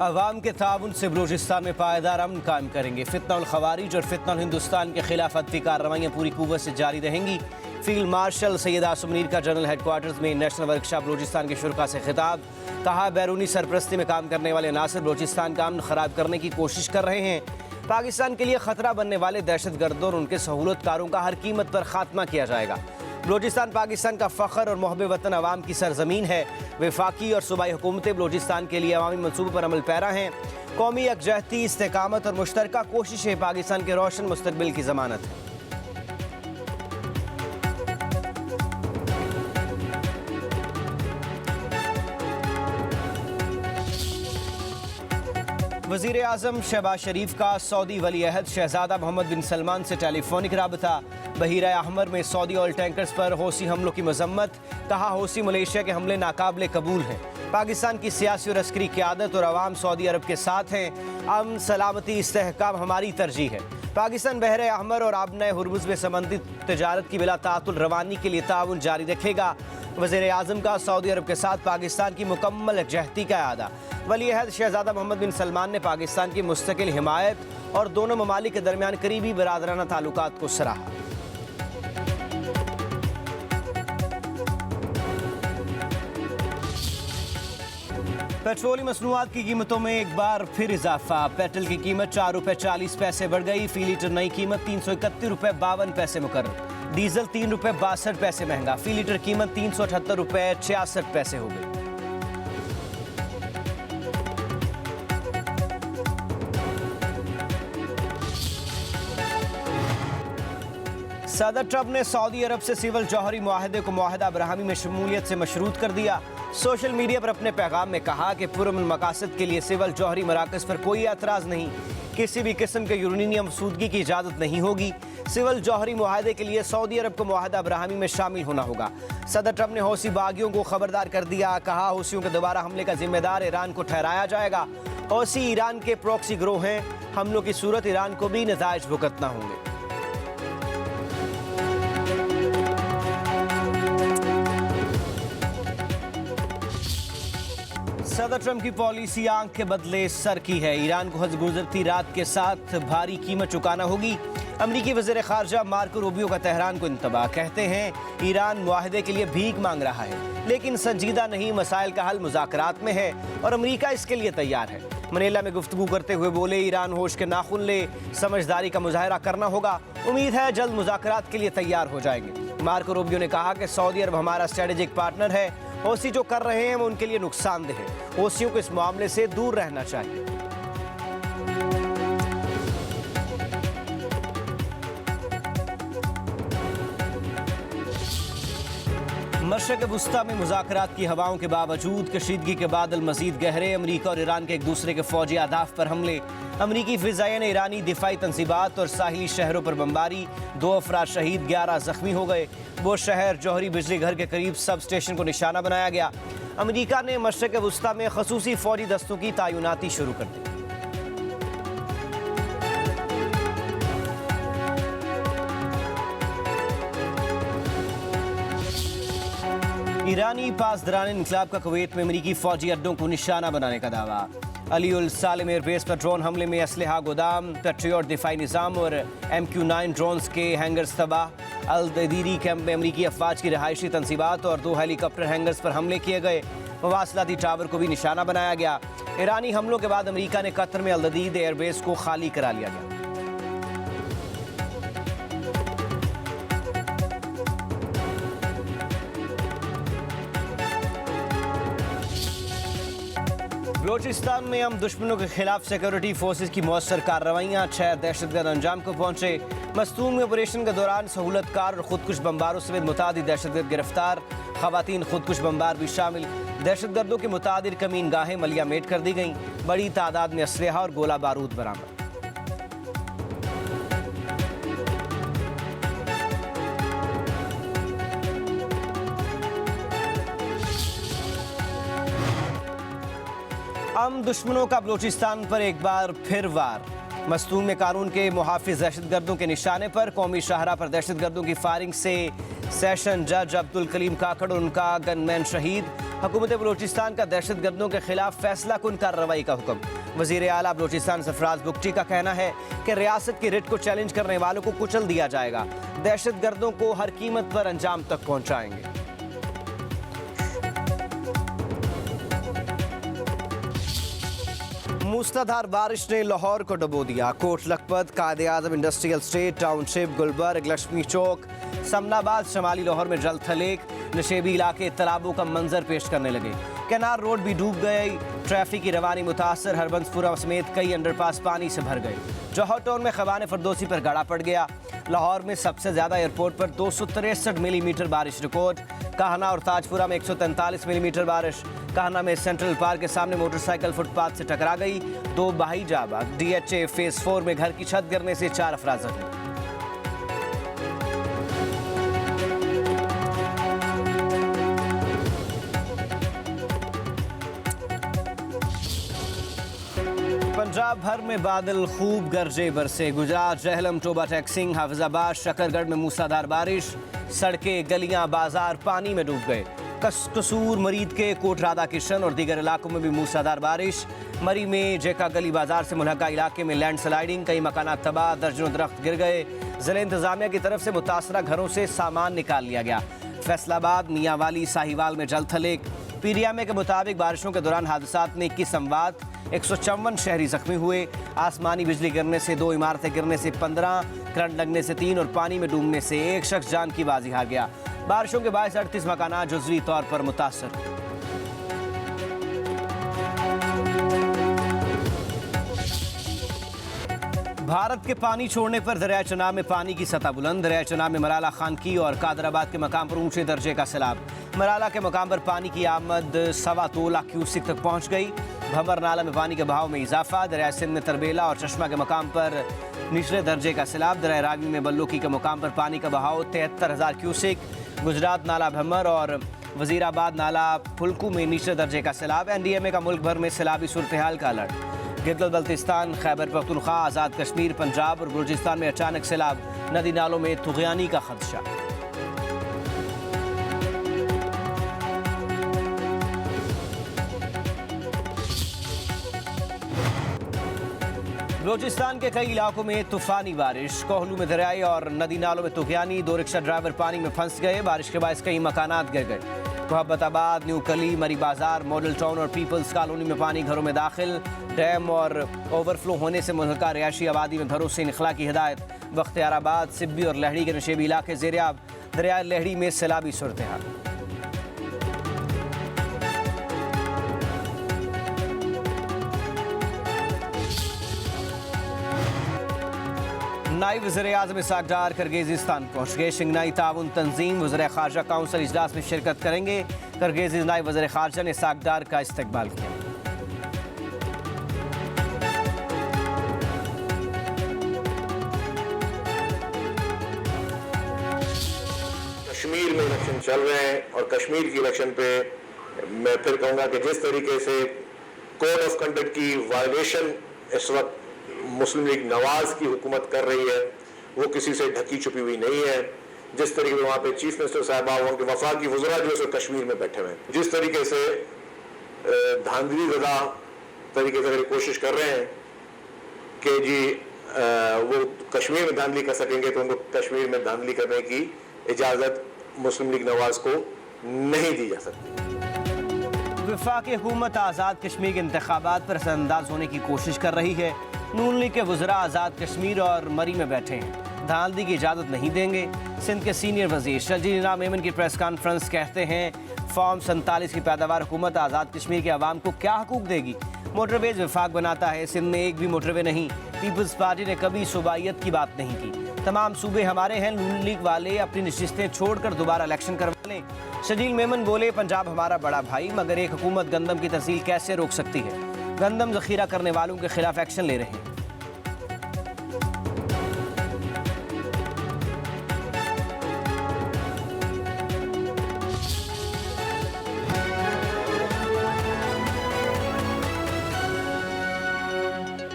अवाम के ताउन से बलूचिस्तान में पायदार अमन कायम करेंगे। फितनउल खवारिज और फितनउल हिंदुस्तान के खिलाफ अदवी कार्रवाइयाँ पूरी कुव्वत से जारी रहेंगी। फील्ड मार्शल सैयद आसिम मुनीर का जनरल हेडक्वार्टर्स में नेशनल वर्कशॉप बलूचिस्तान के शुरका से खिताब। कहा, बैरूनी सरपरस्ती में काम करने वाले नासिर बलूचिस्तान का अमन खराब करने की कोशिश कर रहे हैं। पाकिस्तान के लिए खतरा बनने वाले दहशतगर्दों और उनके सहूलतकारों का हर कीमत पर खात्मा किया जाएगा। बलूचिस्तान पाकिस्तान का फ़ख्र और मोहब्बे वतन अवाम की सरजमीन है। वफाकी और सूबाई हुकूमतें बलूचिस्तान के लिए अवामी मनसूबों पर अमल पैरा हैं। कौमी यकजहती, इस्तेकामत और मुश्तरका कोशिशें पाकिस्तान के रोशन मुस्तकबिल की ज़मानत है। वज़ीर आज़म शहबाज शरीफ का सऊदी वली अहद शहजादा मोहम्मद बिन सलमान से टेलीफोनिक राबता। बहीरा अहमर में सऊदी ऑयल टैंकर्स पर हौसी हमलों की मजम्मत। कहा, हौसी मलेशिया के हमले नाकाबिले कबूल हैं। पाकिस्तान की सियासी और अस्करी क़यादत और अवाम सऊदी अरब के साथ हैं। अमन, सलामती, इस्तेहकाम हमारी तरजीह है। पाकिस्तान बहरे अहमर और आबनाए हुर्मुज़ में संबंधित तजारत की बिला तातुल रवानी के लिए ताउन जारी रखेगा। वज़ीर आज़म का सऊदी अरब के साथ पाकिस्तान की मुकम्मल यकजहती का अदा। वली अहद शहजादा मोहम्मद बिन सलमान ने पाकिस्तान की मुस्तकिल हिमायत और दोनों ममालिक के दरमियान करीबी बरादराना ताल्लुकात को सराहा। पेट्रोलियम मसनूआत की कीमतों में एक बार फिर इजाफा। पेट्रोल की कीमत 4 रुपये 40 पैसे बढ़ गई। फी लीटर नई कीमत 331 रुपये 52 पैसे मुकर्रर। डीजल 3 रुपये 62 पैसे महंगा। फी लीटर कीमत 378 रुपये 66 पैसे हो गई। सदर ट्रम्प ने सऊदी अरब से सिविल जौहरी मुआहदे को मुआहदा अब्राहमी में शमूलियत से मशरूत कर दिया। सोशल मीडिया पर अपने पैगाम में कहा कि पुरअमन मकासद के लिए सिविल जौहरी मराकज़ पर कोई एतराज़ नहीं। किसी भी किस्म के यूरेनियम सूदगी की इजाज़त नहीं होगी। सिविल जौहरी मुआहदे के लिए सऊदी अरब को मुआहदा अब्राहमी में शामिल होना होगा। सदर ट्रम्प ने हौसी बागियों को खबरदार कर दिया। कहा, हौसियों के दोबारा हमले का जिम्मेदार ईरान को ठहराया जाएगा। हौसी ईरान के प्रॉक्सी गिरोह हैं। हमलों की सूरत ईरान को भी नताइज भुगतना होंगे। सदर ट्रम्प की पॉलिसी आंख के बदले सर की है। ईरान को हद गुजरती रात के साथ भारी कीमत चुकाना होगी। अमरीकी वज़ीर ख़ारजा मार्को रूबियो का तेहरान को इंतबाह। कहते हैं, ईरान मुआहदे के लिए भीख मांग रहा है, लेकिन संजीदा नहीं। मसाइल का हल मुज़ाकरात में है और अमरीका इसके लिए तैयार है। मनीला में गुफ्तगू करते हुए बोले, ईरान होश के नाखुन ले, समझदारी का मुजाहरा करना होगा। उम्मीद है जल्द मुज़ाकरात के लिए तैयार हो जाएंगे। मार्को रूबियो ने कहा कि सऊदी अरब हमारा स्ट्रेटेजिक पार्टनर है। हौसी जो कर रहे हैं वो उनके लिए नुकसानदेह है। हौसियों को इस मामले से दूर रहना चाहिए। मशरक़ वुस्ता में मुज़ाकरात की हवाओं के बावजूद कशीदगी के बादल मज़ीद गहरे। अमरीका और ईरान के एक दूसरे के फौजी अहदाफ पर हमले। अमरीकी फ़िज़ाइया ने ईरानी दिफाई तंसीबात और साहिली शहरों पर बमबारी। 2 अफराद शहीद, 11 ज़ख्मी हो गए। वो शहर जौहरी बिजली घर के करीब सब स्टेशन को निशाना बनाया गया। अमरीका ने मशरक़ वुस्ता में ख़ुसूसी फ़ौजी दस्तों की तैनाती शुरू कर दी। ईरानी पासदारान इनकलाब का कुवैत में अमरीकी फ़ौजी अड्डों को निशाना बनाने का दावा। अली उल सालिम एयरबेस पर ड्रोन हमले में असलहा गोदाम, पेट्रियट दिफाई निज़ाम और MQ-9 ड्रोन्स के हैंगर्स तबाह। अल ददीरी कैंप में अमरीकी अफवाज की रिहायशी तंसीबात और 2 हेलीकॉप्टर हैंगर्स पर हमले किए गए। मवासलाती टावर को भी निशाना बनाया गया। ईरानी हमलों के बाद अमरीका ने कतर में अल ददीद एयरबेस को खाली करा लिया गया। बलूचिस्तान में हम दुश्मनों के खिलाफ सिक्योरिटी फोर्सेज की मौसर कार्रवाइयाँ। 6 दहशतगर्द अंजाम को पहुंचे। मस्तूम में ऑपरेशन के दौरान सहूलतकार और खुदकुश बम्बारों समेत मुतादिद दहशतगर्द गिरफ्तार। खवातीन खुदकुश बम्बार भी शामिल। दहशतगर्दों की मुतादिद कमीन गाहें मलिया मेट कर दी गईं। बड़ी तादाद में असलहा और गोला बारूद बरामद। हम दुश्मनों का बलूचिस्तान पर एक बार फिर वार। मस्तूम में कानून के मुहाफिज दहशतगर्दों के निशाने पर कौमी शाहरा पर दहशतगर्दों की फायरिंग से सेशन जज अब्दुल कलीम काकड़ और उनका गनमैन शहीद। हुकूमत बलूचिस्तान का दहशतगर्दों के खिलाफ फैसला कुन कार्रवाई का हुक्म। वजीर आला बलूचिस्तान सरफराज बुगटी का कहना है कि रियासत की रिट को चैलेंज करने वालों को कुचल दिया जाएगा, दहशतगर्दों को हर कीमत पर अंजाम तक पहुंचाएंगे। मूसलाधार बारिश ने लाहौर को डुबो दिया। Kot Lakhpat, Quaide Azam industrial estate, township, Gulberg, Lakshmi Chowk, Samanabad, Shamali Lahore में जल थलेक, नशेबी इलाके तालाबों का मंजर पेश करने लगे। कैनाल रोड भी डूब गई, ट्रैफिक की रवानी मुतासर, हरबंसपुरा समेत कई अंडरपास पानी से भर गए। जौहर टाउन में खवान फरदोसी पर गाड़ा पड़ गया। लाहौर में सबसे ज्यादा एयरपोर्ट पर 263 मिलीमीटर बारिश रिकॉर्ड। काहना और ताजपुरा में 143 मिलीमीटर बारिश। काहना में सेंट्रल पार्क के सामने मोटरसाइकिल फुटपाथ से टकरा गई, 2 बाही जाँ बाग। DHA फेज 4 में घर की छत गिरने से 4 अफराद जख्मी। पंजाब भर में बादल खूब गरजे बरसे। गुजरात, जहलम, टोबा टैक्सिंग, हाफिजाबाद, शकरगढ़ में मूसलाधार बारिश। सड़कें, गलियां, बाजार पानी में डूब गए। कसूर, मरीद के, कोट राधा किशन और दीगर इलाकों में भी मूसलाधार बारिश। मरी में जेका गली बाजार से मुल्हका इलाके में लैंड स्लाइडिंग, कई मकानात तबाह, दर्जनों दरख्त गिर गए। जिला इंतजामिया की तरफ से मुतासरा घरों से सामान निकाल लिया गया। फैसलाबाद, मियांवाली, साहिवाल में जल थलेक। पीरियामे के मुताबिक बारिशों के दौरान हादसात में 21 अमवात, 154 शहरी जख्मी हुए। आसमानी बिजली गिरने से 2, इमारतें गिरने से 15, करंट लगने से 3 और पानी में डूबने से 1 शख्स जान की बाजी हार गया। बारिशों के बायस 38 मकानात जुज़वी तौर पर मुतासर। भारत के पानी छोड़ने पर दरिया चनाब में पानी की सतह बुलंद। दरिया चनाब में मलाला खानकी और कादराबाद के मकाम पर ऊंचे दर्जे का सैलाब। मलाला के मकाम पर पानी की आमद 2.25 लाख क्यूसिक तक पहुंच गई। भंवर नाला में पानी के बहाव में इजाफा। दरिया सिंध में तरबेला और चश्मा के मकाम पर निचले दर्जे का सैलाब। दरिया रावी में बल्लोकी के मकाम पर पानी का बहाव 73,000 क्यूसिक। गुजरात नाला भंवर और वजीराबाद नाला फुल्कू में निचले दर्जे का सैलाब। NDMA का मुल्क भर में सैलाबी सूरत हाल का अलर्ट। गिलगित बल्तिस्तान, खैबर पख्तूनख्वा, आज़ाद कश्मीर, पंजाब और बलूचिस्तान में अचानक सैलाब। नदी नालों में तुग़यानी का खदशा। बलूचिस्तान के कई इलाकों में तूफानी बारिश। कोहलू में दरियाई और नदी नालों में तुग़यानी, 2 रिक्शा ड्राइवर पानी में फंस गए। बारिश के बायस कई मकानात गिर गए। मोहब्बताबाद, न्यू कली, मरी बाजार, मॉडल टाउन और पीपल्स कॉलोनी में पानी घरों में दाखिल। डैम और ओवरफ्लो होने से मुल्का रिहायशी आबादी में घरों से निखला की हिदायत। बख्तियाराबाद, सिब्बी और लहड़ी के नशेबी इलाके ज़ेरियाब। दरिया लहड़ी में सैलाबी सूरत हाल। नायब वज़ीर आज़म इसाक डार किर्गिज़स्तान पहुँच गए। शिंगनाई ताउन तंजीम वज़ीर ख़ारजा काउंसिल इजलास में शिरकत करेंगे। किर्गिज़ नायब वज़ीर ख़ारजा ने इसाक डार का इस्तकबाल किया। कश्मीर में इलेक्शन चल रहे हैं और कश्मीर की इलेक्शन पे मैं फिर कहूँगा कि जिस तरीके से कोड ऑफ कंडक्ट की वायलेशन इस वक्त मुस्लिम लीग नवाज की हुकूमत कर रही है, वो किसी से ढकी छुपी हुई नहीं है। जिस तरीके से वहाँ पे चीफ मिनिस्टर साहबा, वहाँ के वफाकी वज़रा जो है कश्मीर में बैठे हुए हैं, जिस तरीके से धांधली ज़दा तरीके से कोशिश कर रहे हैं कि जी वो कश्मीर में धांधली कर सकेंगे, तो उनको कश्मीर में धांधली करने की इजाज़त मुस्लिम लीग नवाज को नहीं दी जा सकती। वफाकी हुकूमत आज़ाद कश्मीर के इंतखाबात पर असरअंदाज होने की कोशिश कर रही है। नून लीग के वज़रा आज़ाद कश्मीर और मरी में बैठे हैं, धांधली की इजाज़त नहीं देंगे। सिंध के सीनियर वज़ीर शजील इनाम मेमन की प्रेस कॉन्फ्रेंस कहते हैं फॉर्म 47 की पैदावार हुकूमत आज़ाद कश्मीर के अवाम को क्या हकूक देगी। मोटरवेज वफाक बनाता है, सिंध में एक भी मोटरवे नहीं। पीपल्स पार्टी ने कभी सूबाइयत की बात नहीं की। तमाम सूबे हमारे हैं, नून लीग वाले अपनी नशिस्तें छोड़कर दोबारा इलेक्शन करवा लें। शजील मेमन बोले पंजाब हमारा बड़ा भाई, मगर एक हुकूमत गंदम की तहसील कैसे रोक सकती है। गंदम जखीरा करने वालों के खिलाफ एक्शन ले रहे हैं।